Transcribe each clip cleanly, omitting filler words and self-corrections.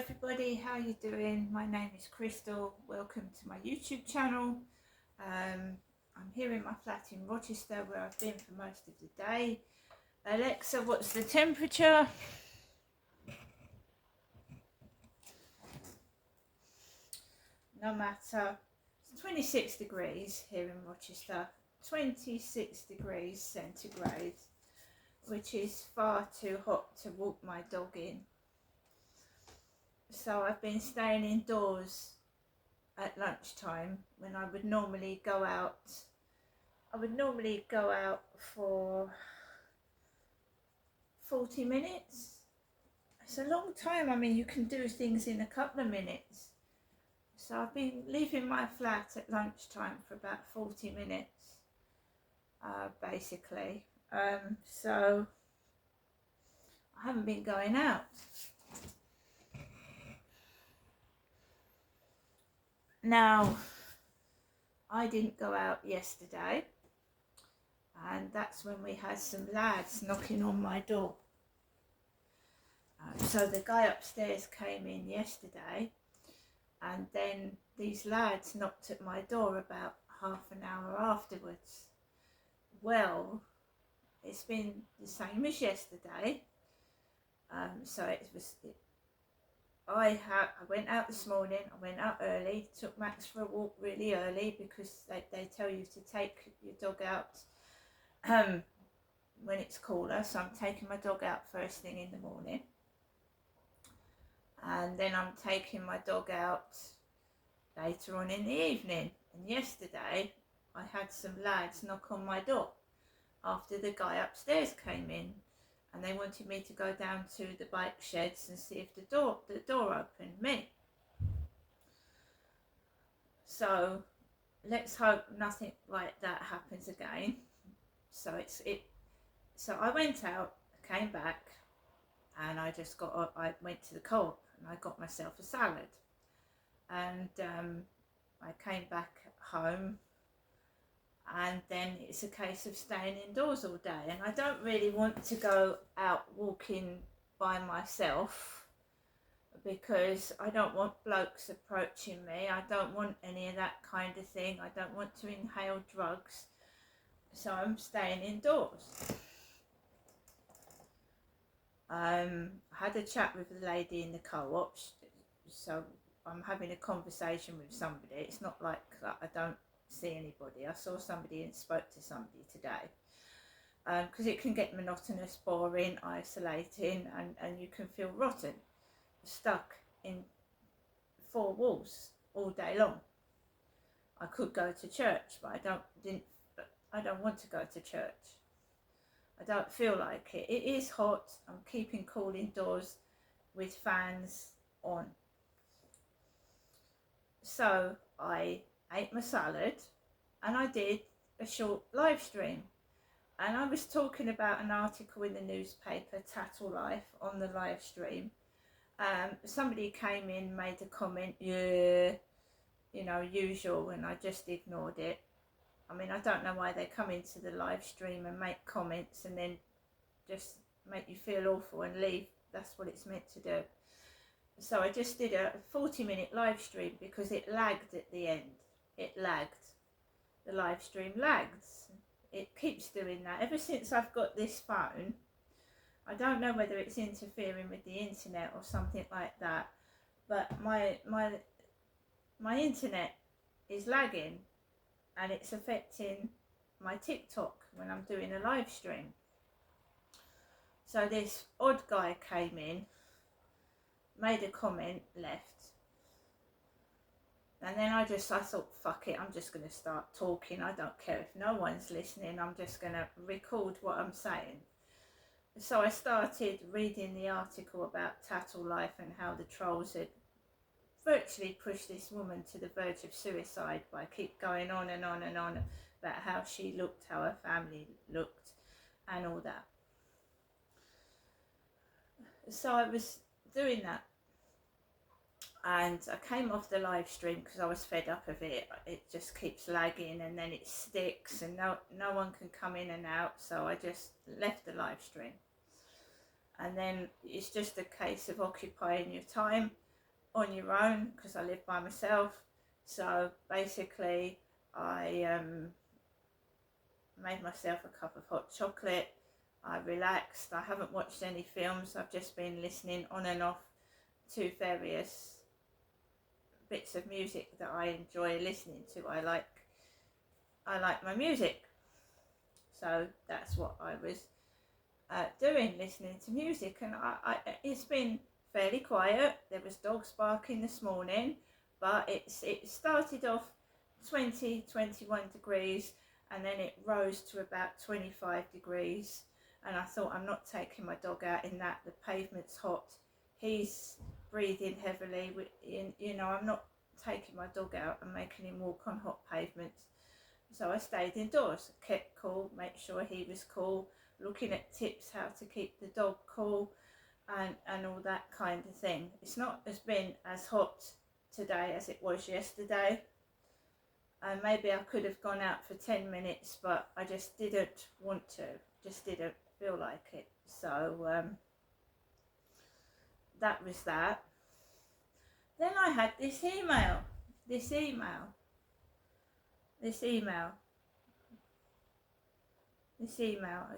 everybody, how you doing? My name is Crystal. Welcome to my YouTube channel. I'm here in my flat in Rochester where I've been for most of the day. Alexa, what's the temperature? No matter. It's 26 degrees here in Rochester. 26 degrees centigrade, which is far too hot to walk my dog in. So I've been staying indoors at lunchtime when I would normally go out. I would normally go out for 40 minutes. It's a long time. I mean, you can do things in a couple of minutes. So I've been leaving my flat at lunchtime for about 40 minutes, basically. So I haven't been going out. Now, I didn't go out yesterday, and that's when we had some lads knocking on my door. So the guy upstairs came in yesterday, and then these lads knocked at my door about half an hour afterwards. Well, it's been the same as yesterday. I went out this morning. I went out early, took Max for a walk really early because they tell you to take your dog out when it's cooler. So I'm taking my dog out first thing in the morning. And then I'm taking my dog out later on in the evening. And yesterday I had some lads knock on my door after the guy upstairs came in, and they wanted me to go down to the bike sheds and see if the door opened me. So let's hope nothing like that happens again. So I went out, came back, and I went to the co-op and I got myself a salad. And I came back home, and then it's a case of staying indoors all day. And I don't really want to go out walking by myself because I don't want blokes approaching me. I don't want any of that kind of thing. I don't want to inhale drugs. So I'm staying indoors. I had a chat with the lady in the co-op, so I'm having a conversation with somebody. It's not like I don't see anybody. I saw somebody and spoke to somebody today, because it can get monotonous, boring, isolating, and you can feel rotten, stuck in four walls all day long. I could go to church, but I don't want to go to church. I don't feel like it. It is hot. I'm keeping cool indoors with fans on. So I ate my salad and I did a short live stream, and I was talking about an article in the newspaper, Tattle Life, on the live stream. Somebody came in, made a comment, yeah, usual, and I just ignored it. I mean, I don't know why they come into the live stream and make comments and then just make you feel awful and leave. That's what it's meant to do. So I just did a 40-minute live stream because it lagged at the end. It lagged. The live stream lags. It keeps doing that. Ever since I've got this phone, I don't know whether it's interfering with the internet or something like that, but my internet is lagging, and it's affecting my TikTok when I'm doing a live stream. So this odd guy came in, made a comment, left. And then I thought, fuck it, I'm just going to start talking. I don't care if no one's listening. I'm just going to record what I'm saying. So I started reading the article about Tattle Life and how the trolls had virtually pushed this woman to the verge of suicide by keep going on and on and on about how she looked, how her family looked, and all that. So I was doing that, and I came off the live stream because I was fed up of it. It just keeps lagging, and then it sticks, and no one can come in and out. So I just left the live stream. And then it's just a case of occupying your time on your own because I live by myself. So basically, I made myself a cup of hot chocolate. I relaxed. I haven't watched any films. I've just been listening on and off to various bits of music that I enjoy listening to. I like my music, so that's what I was doing, listening to music. And it's been fairly quiet. There was dogs barking this morning, but it started off 21 degrees, and then it rose to about 25 degrees. And I thought, I'm not taking my dog out in that. The pavement's hot. He's breathing heavily. I'm not taking my dog out and making him walk on hot pavements. So I stayed indoors, kept cool, made sure he was cool, looking at tips how to keep the dog cool, and all that kind of thing. It's not been as hot today as it was yesterday. And maybe I could have gone out for 10 minutes, but I just didn't want to, just didn't feel like it. So that was that. Then I had this email. It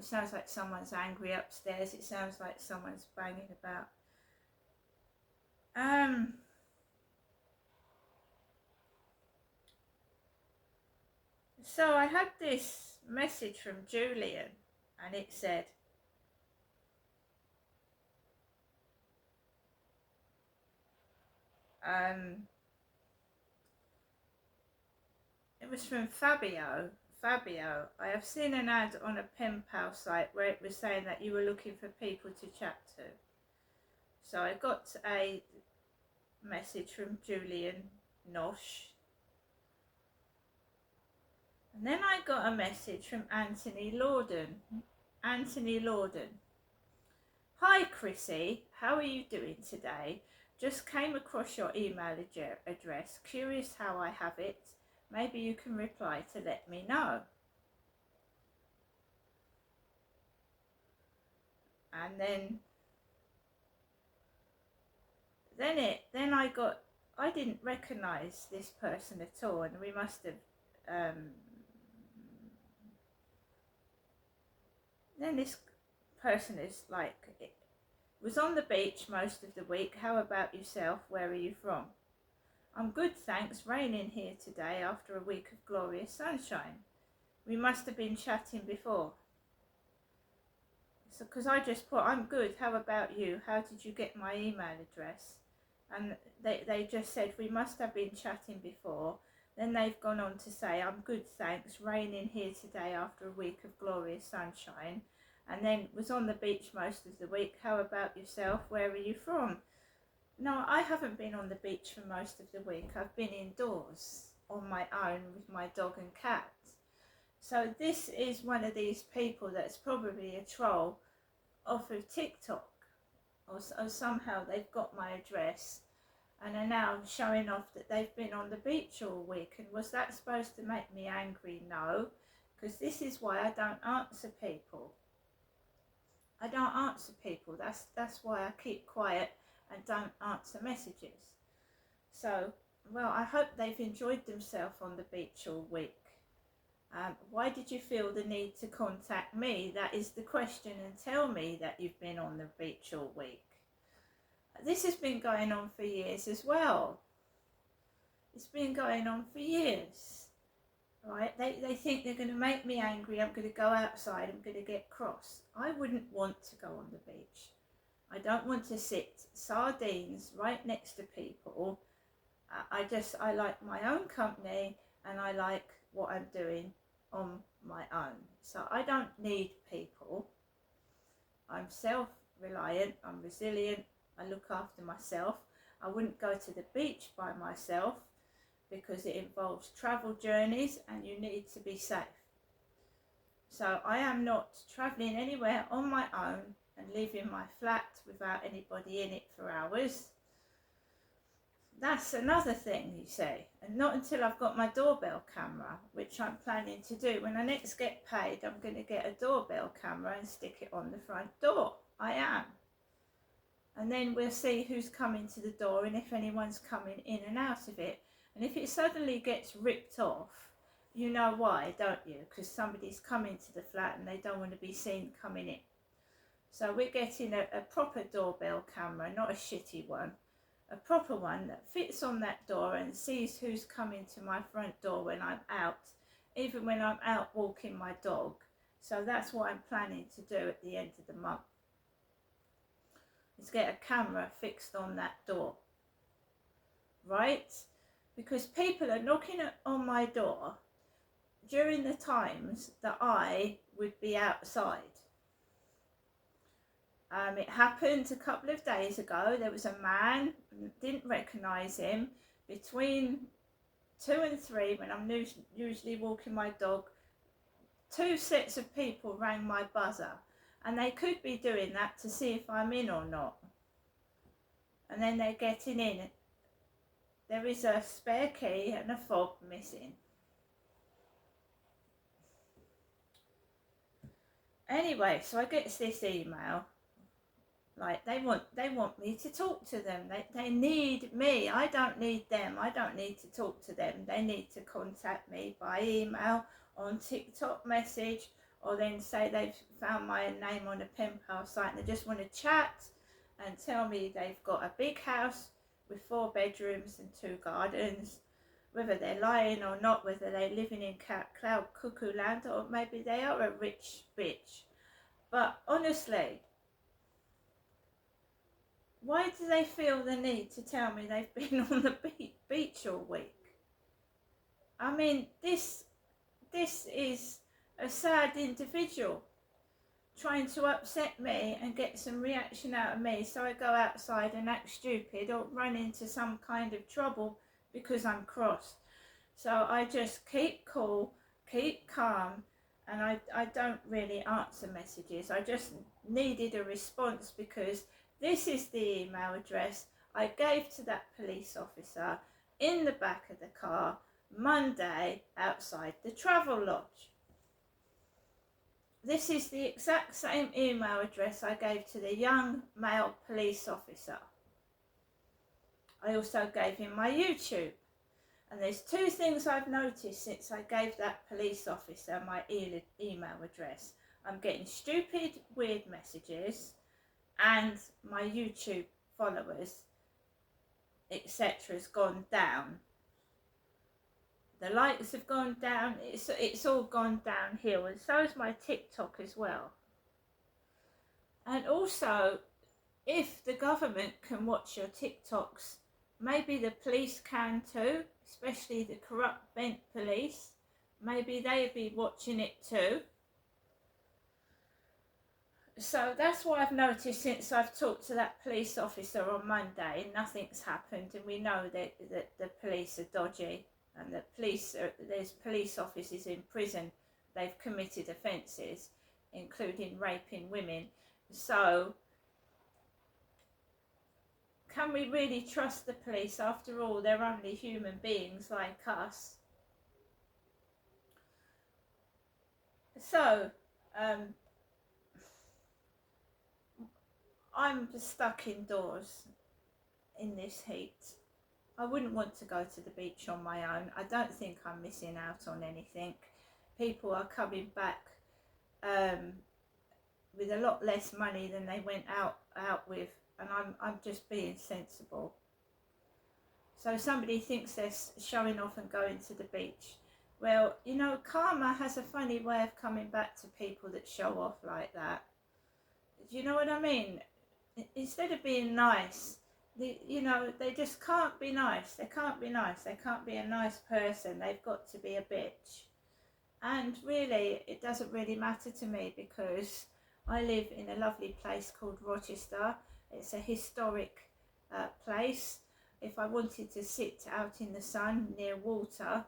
sounds like someone's angry upstairs. It sounds like someone's banging about. So I had this message from Julian, and it said, it was from Fabio. I have seen an ad on a pen pal site where it was saying that you were looking for people to chat to. So I got a message from Julian Nosh. And then I got a message from Anthony Lorden. Hi Chrissy, how are you doing today? Just came across your email address. Curious how I have it. Maybe you can reply to let me know. And then I didn't recognise this person at all, and we must have then this person is like, was on the beach most of the week. How about yourself? Where are you from? I'm good, thanks. Raining here today after a week of glorious sunshine. We must have been chatting before. So, because I just put, I'm good, how about you? How did you get my email address? And they just said, we must have been chatting before. Then they've gone on to say, I'm good, thanks. Raining here today after a week of glorious sunshine. And then was on the beach most of the week. How about yourself? Where are you from? No, I haven't been on the beach for most of the week. I've been indoors on my own with my dog and cat. So this is one of these people that's probably a troll off of TikTok, or somehow they've got my address and are now showing off that they've been on the beach all week. And was that supposed to make me angry? No, because this is why I don't answer people. That's why I keep quiet and don't answer messages. So, well, I hope they've enjoyed themselves on the beach all week. Why did you feel the need to contact me? That is the question, and tell me that you've been on the beach all week. This has been going on for years as well. It's been going on for years, right? They think they're going to make me angry. I'm going to go outside. I'm going to get cross. I wouldn't want to go on the beach. I don't want to sit sardines right next to people. I like my own company, and I like what I'm doing on my own. So I don't need people. I'm self-reliant, I'm resilient, I look after myself. I wouldn't go to the beach by myself because it involves travel journeys and you need to be safe. So I am not travelling anywhere on my own and leaving my flat without anybody in it for hours. That's another thing, you say, and not until I've got my doorbell camera, which I'm planning to do. When I next get paid, I'm going to get a doorbell camera and stick it on the front door. I am. and then we'll see who's coming to the door and if anyone's coming in and out of it. And if it suddenly gets ripped off, you know why, don't you? Because somebody's coming to the flat and they don't want to be seen coming in. So we're getting a proper doorbell camera, not a shitty one. A proper one that fits on that door and sees who's coming to my front door when I'm out, even when I'm out walking my dog. So that's what I'm planning to do at the end of the month, is get a camera fixed on that door, right? Because people are knocking on my door during the times that I would be outside. It happened a couple of days ago. There was a man, didn't recognise him, between 2 and 3 when I'm usually walking my dog. 2 sets of people rang my buzzer, and they could be doing that to see if I'm in or not. And then they're getting in. There is a spare key and a fob missing. Anyway, so I get this email. Like, they want me to talk to them. They need me. I don't need them. I don't need to talk to them. They need to contact me by email, on TikTok message, or then say they've found my name on a pen pal site and they just want to chat and tell me they've got a big house with 4 bedrooms and 2 gardens, whether they're lying or not, whether they're living in cloud cuckoo land, or maybe they are a rich bitch. But honestly, why do they feel the need to tell me they've been on the beach all week? I mean, this is a sad individual trying to upset me and get some reaction out of me, so I go outside and act stupid or run into some kind of trouble because I'm cross. So I just keep cool, keep calm, and I don't really answer messages. I just needed a response because this is the email address I gave to that police officer in the back of the car Monday outside the Travel Lodge. This is the exact same email address I gave to the young male police officer. I also gave him my YouTube. And there's 2 things I've noticed since I gave that police officer my email address. I'm getting stupid, weird messages, and my YouTube followers, etc., has gone down. The likes have gone down. It's all gone downhill, and so is my TikTok as well. And also, if the government can watch your TikToks, maybe the police can too, especially the corrupt bent police. Maybe they'd be watching it too. So that's what I've noticed since I've talked to that police officer on Monday. Nothing's happened, and we know that the police are dodgy, and there's police officers in prison. They've committed offences, including raping women. So can we really trust the police? After all, they're only human beings like us. So I'm stuck indoors in this heat. I wouldn't want to go to the beach on my own. I don't think I'm missing out on anything. People are coming back with a lot less money than they went out with, and I'm just being sensible. So somebody thinks they're showing off and going to the beach. Well, you know, karma has a funny way of coming back to people that show off like that. Do you know what I mean? Instead of being nice, they just can't be nice. They can't be nice. They can't be a nice person. They've got to be a bitch. And really, it doesn't really matter to me because I live in a lovely place called Rochester. It's a historic place. If I wanted to sit out in the sun near water,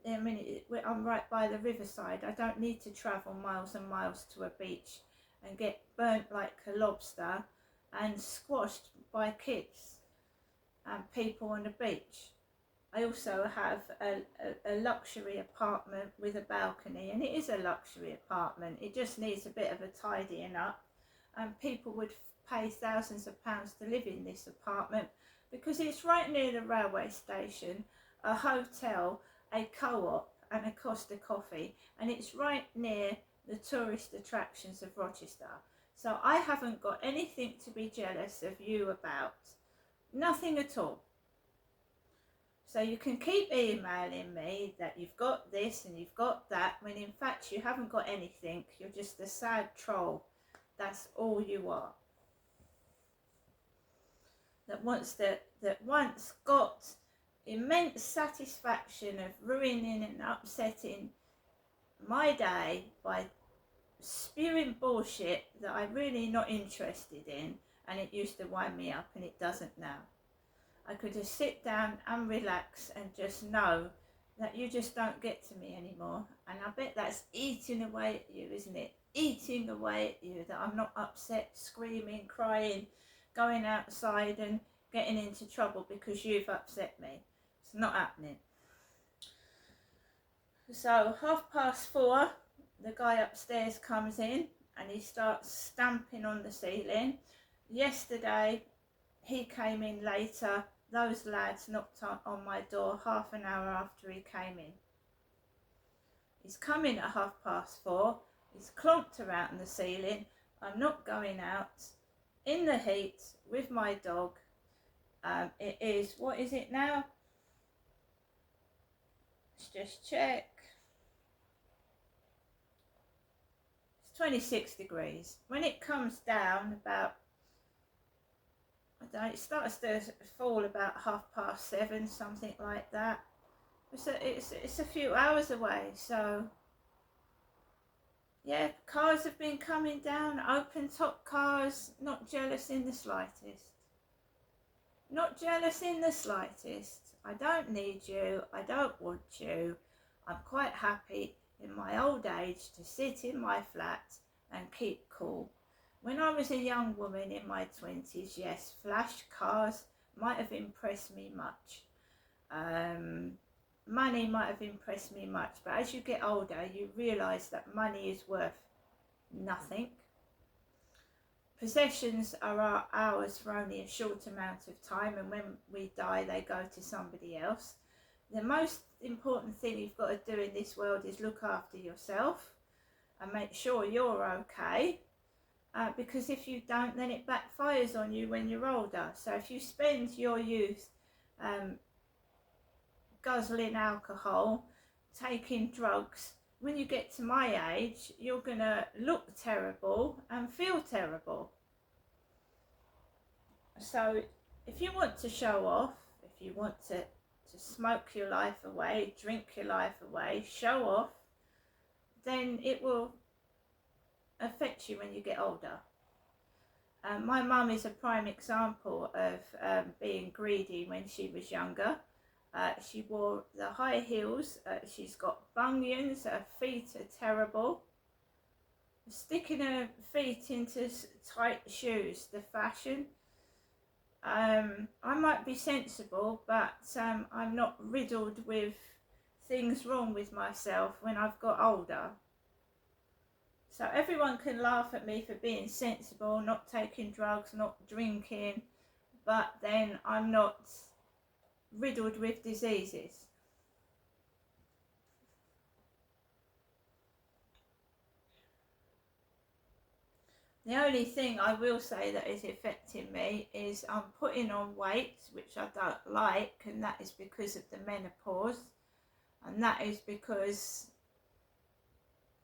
I mean, I'm right by the riverside. I don't need to travel miles and miles to a beach and get burnt like a lobster and squashed by kids and people on the beach. I also have a luxury apartment with a balcony, and it is a luxury apartment. It just needs a bit of a tidying up, and people would pay thousands of pounds to live in this apartment because it's right near the railway station, a hotel, a co-op and a Costa Coffee, and it's right near the tourist attractions of Rochester. So I haven't got anything to be jealous of you about. Nothing at all. So you can keep emailing me that you've got this and you've got that, when in fact you haven't got anything. You're just a sad troll. That's all you are. That once got immense satisfaction of ruining and upsetting my day by spewing bullshit that I'm really not interested in, and it used to wind me up and it doesn't now. I could just sit down and relax and just know that you just don't get to me anymore. And I bet that's eating away at you, isn't it? Eating away at you, that I'm not upset, screaming, crying, going outside and getting into trouble because you've upset me. It's not happening. So 4:30, the guy upstairs comes in and he starts stamping on the ceiling. Yesterday, he came in later. Those lads knocked on my door half an hour after he came in. He's come in at 4:30. He's clonked around the ceiling. I'm not going out in the heat with my dog. It is, what is it now? Let's just check. It's 26 degrees. When it comes down about, I don't know, it starts to fall about 7:30, something like that. It's a few hours away, so yeah, cars have been coming down, open top cars, not jealous in the slightest. Not jealous in the slightest. I don't need you, I don't want you. I'm quite happy in my old age to sit in my flat and keep cool. When I was a young woman in my 20s, yes, flash cars might have impressed me much. Money might have impressed me much, but as you get older, you realise that money is worth nothing. Possessions are ours for only a short amount of time, and when we die, they go to somebody else. The most important thing you've got to do in this world is look after yourself and make sure you're okay. Because if you don't, then it backfires on you when you're older. So if you spend your youth guzzling alcohol, taking drugs, when you get to my age, you're going to look terrible and feel terrible. So if you want to show off, if you want to smoke your life away, drink your life away, show off, then it will affect you when you get older. My mum is a prime example of being greedy when she was younger. She wore the high heels, she's got bunions, her feet are terrible. Sticking her feet into tight shoes, the fashion. I might be sensible, but I'm not riddled with things wrong with myself when I've got older. So everyone can laugh at me for being sensible, not taking drugs, not drinking, but then I'm not riddled with diseases. The only thing I will say that is affecting me is I'm putting on weight, which I don't like, and that is because of the menopause, and that is because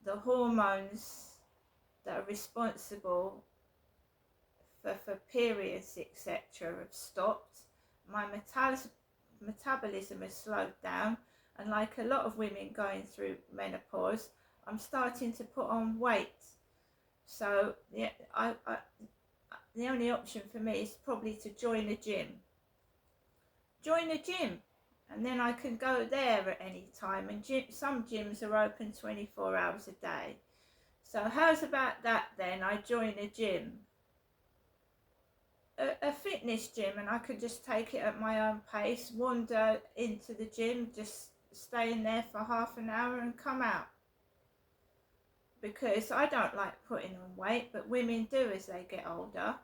the hormones that are responsible for periods, etc., have stopped. My metabolism has slowed down, and like a lot of women going through menopause, I'm starting to put on weight. So the only option for me is probably to join a gym. Join a gym, and then I can go there at any time, and some gyms are open 24 hours a day. So how's about that then? I join a gym, a fitness gym, and I could just take it at my own pace, wander into the gym, just stay in there for half an hour and come out. Because I don't like putting on weight, but women do as they get older.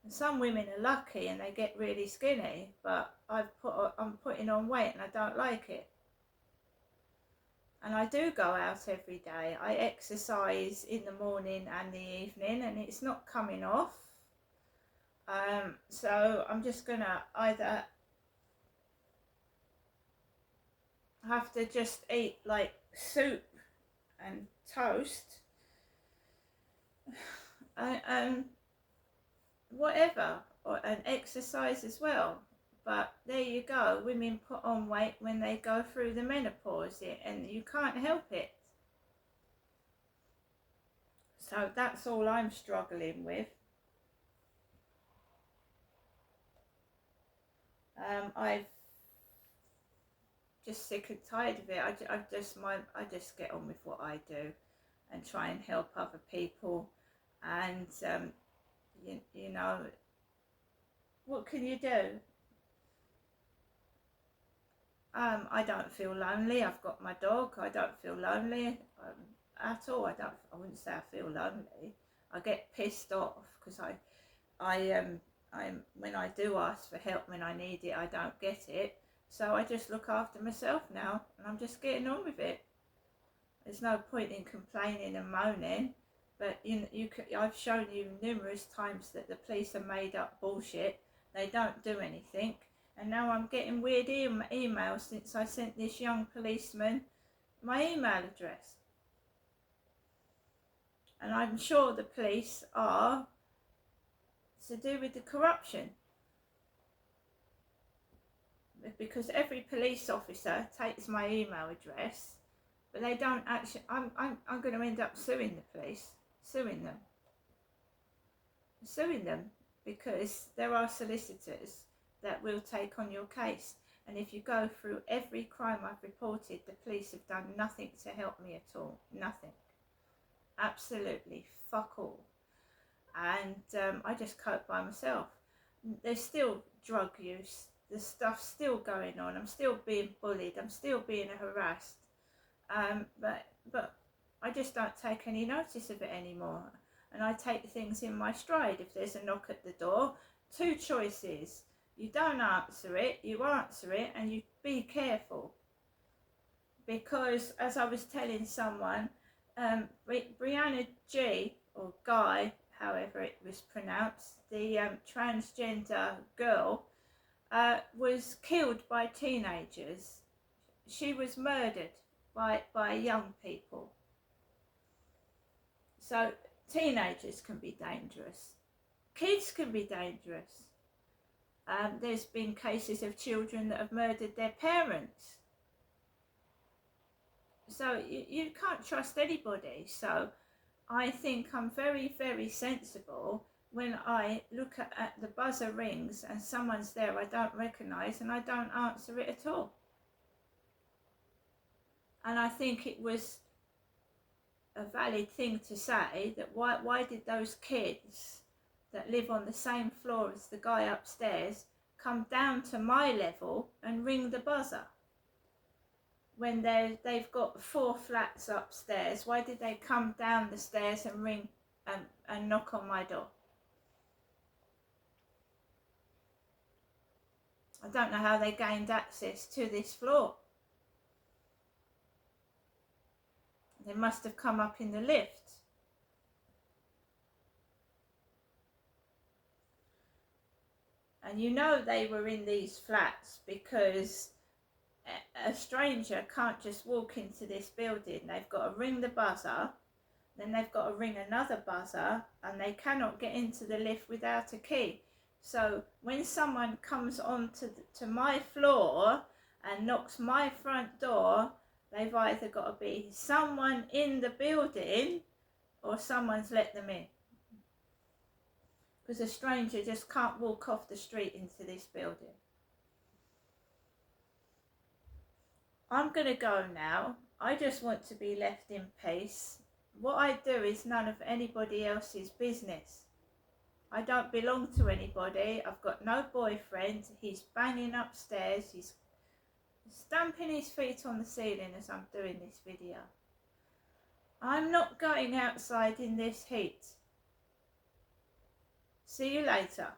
And some women are lucky and they get really skinny, but I'm putting on weight and I don't like it. And I do go out every day. I exercise in the morning and the evening, and it's not coming off. So I'm just gonna either have to just eat like soup and toast, and whatever, and exercise as well. But there you go, women put on weight when they go through the menopause, and you can't help it. So that's all I'm struggling with. I've just sick and tired of it. I just get on with what I do and try and help other people. And you know, what can you do? I don't feel lonely. I've got my dog. I don't feel lonely at all. I wouldn't say I feel lonely. I get pissed off because I'm when I do ask for help when I need it, I don't get it. So I just look after myself now, and I'm just getting on with it. There's no point in complaining and moaning. But I've shown you numerous times that the police are made up bullshit. They don't do anything. And now I'm getting weird emails since I sent this young policeman my email address. And I'm sure the police are to do with the corruption. Because every police officer takes my email address, but they don't actually. I'm going to end up suing the police, suing them, because there are solicitors that will take on your case. And if you go through every crime I've reported, the police have done nothing to help me at all. Nothing. Absolutely fuck all. And I just cope by myself. There's still drug use. The stuff's still going on. I'm still being bullied. I'm still being harassed. But I just don't take any notice of it anymore. And I take things in my stride. If there's a knock at the door, two choices. You don't answer it, you answer it, and you be careful. Because, as I was telling someone, Brianna G, or Guy, however it was pronounced, the transgender girl, was killed by teenagers. She was murdered by young people. So teenagers can be dangerous. Kids can be dangerous. There's been cases of children that have murdered their parents. So you can't trust anybody. So I think I'm very, very sensible when I look at the buzzer rings and someone's there I don't recognise, and I don't answer it at all. And I think it was a valid thing to say that why did those kids that live on the same floor as the guy upstairs come down to my level and ring the buzzer when they've got 4 flats upstairs? Why did they come down the stairs and ring and knock on my door? I don't know how they gained access to this floor. They must have come up in the lift. And you know they were in these flats because a stranger can't just walk into this building. They've got to ring the buzzer, then they've got to ring another buzzer, and they cannot get into the lift without a key. So when someone comes on to my floor and knocks my front door, they've either got to be someone in the building or someone's let them in. Because a stranger just can't walk off the street into this building. I'm going to go now. I just want to be left in peace. What I do is none of anybody else's business. I don't belong to anybody. I've got no boyfriend. He's banging upstairs. He's stamping his feet on the ceiling as I'm doing this video. I'm not going outside in this heat. See you later.